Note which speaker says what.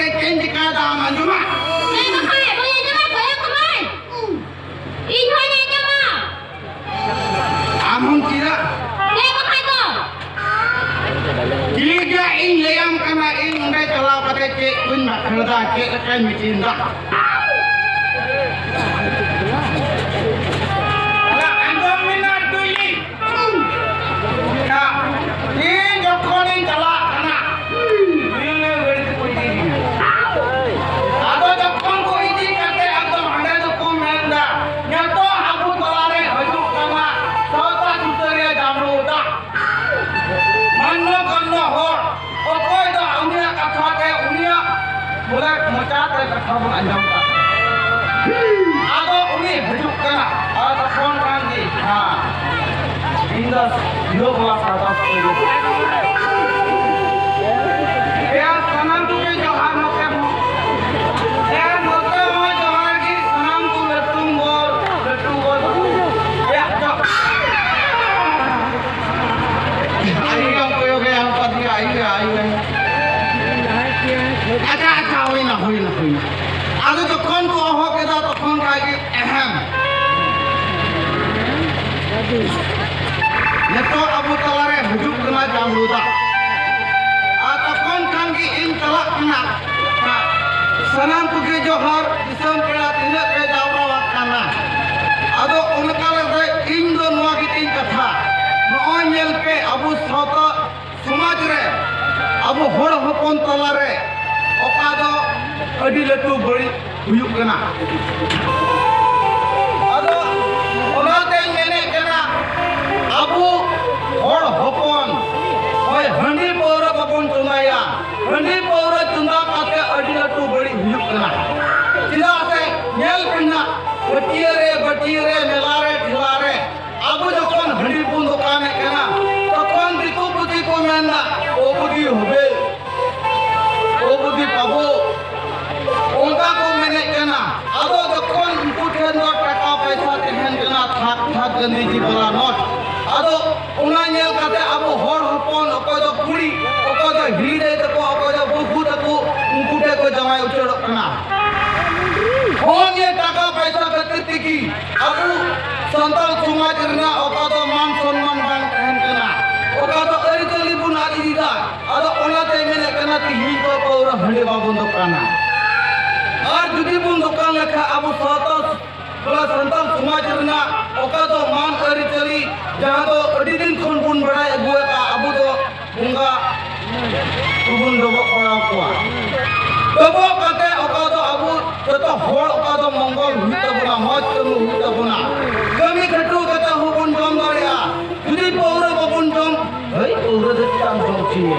Speaker 1: pakai kain jika dah manjuma. Amun tidak. Tiga ing leam kena ing ndai telah pakai cek pun mak kerja cek akan micin dah. Kalau anda minat tu ini, nak ini jokon ing telah kena. Ini berarti kunci. Ada jokon ko ini kata anda anda tu ko menda. Nyato aku telare hajuk kena. Sota tuteria jamru dah. Mano kena hor. Okoi dah unia kata ke unia. Boleh macam te kata pun anjam tak. Aku uni hidup kena. Aku phone kan di. Indah hidup lah kata tu. Ya sanam tu ke Johan macam. Ya macam Johan ki sanam tu letung bol. Ya jok. Ayo yang koyo ke yang pati ayo. Ada kawin lah. Ada tu kon tu oh kita tu kon kaki ahem. Yato Abu Talare hidup kena jamru dah. Atau kon kaki in telak kena. Sanam puge Johar disam kena tindak ke jamru wakana. Ado unakala se Indo nuwa kiting katha. Nooi nyel pe Abu Sota Samaj re Abu hor hopon talare okado adi latu bari huyuk kena. Ado onate mene kena Abu hor hopon oi handi pora babon chundaya handi pora chunda kate adi latu bari huyuk kena. Tidak se nyel kena batiere melare dhilare Abu jokon handi pun dokane kena tokon ritu puti ko menda o budi hobe o budi pabo onka ko mene kena ado jokon unku then no taka paisa tehen kena thak gandi ji bala not ado ona nyel kate abu hor hopon oko do kuri oko do hide tako oko do buku tako unku te ko jamai uchodok kena hon ye taka paisa katir ki abu santal समाज रना ओका तो मान सम्मान बन कहन कना ओका तो अरि चली बुन आदि दिदा अदो ओनाते मेने कना ति ही को पौरा हंडे बाबुन दुकाना और जुदी बुन दुकान लेखा अबु सातस बोला संतान समाज रना ओका तो मान अरि चली जहां तो अडी दिन खन बुन बड़ाय अगुए का अबु तो बुंगा बुन दोबो पड़ा कोआ दोबो कते ओका तो अबु तो होड़ ओका तो मंगल हुई तबना मौज कनु हुई तबना kami katu kata hubun jom daria, jadi pura hubun jom, hei pura dekat jom sini.